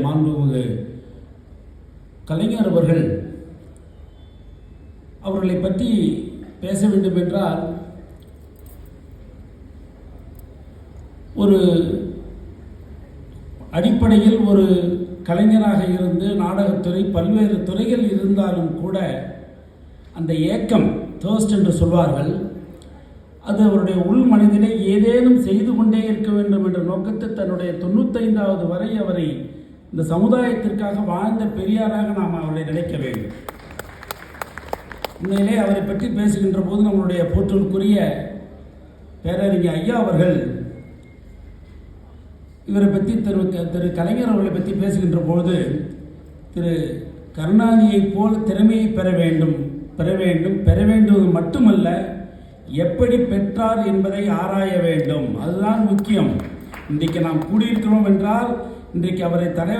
மாண்புமிகு கலைஞர் அவர்களை பற்றி பேச வேண்டும் என்றால் ஒரு அடிப்படையில் ஒரு கலைஞராக இருந்து நாடகத்துறை பல்வேறு துறைகள் இருந்தாலும் கூட அந்த ஏக்கம் தர்ஸ்ட் என்று சொல்வார்கள், அது அவருடைய உள் மனதிலே ஏதேனும் செய்து கொண்டே இருக்க வேண்டும் என்ற நோக்கத்தை தன்னுடைய 95வது வரை அவரை இந்த சமுதாயத்திற்காக வாழ்ந்த பெரியாராக நாம் அவரை நினைக்க வேண்டும். உண்மையிலே அவரை பற்றி பேசுகின்ற போது நம்மளுடைய போற்றலுக்குரிய பேரறிஞர் ஐயா அவர்கள் இவரை பற்றி திரு கலைஞர் அவர்களை பற்றி பேசுகின்ற பொழுது திரு கருணாநிதியைப் போல் திறமையை பெற வேண்டுவது மட்டுமல்ல, எப்படி பெற்றார் என்பதை ஆராய வேண்டும், அதுதான் முக்கியம். இன்றைக்கு நாம் கூடியிருக்கிறோம் என்றால் இன்றைக்கு அவரை தலைவர்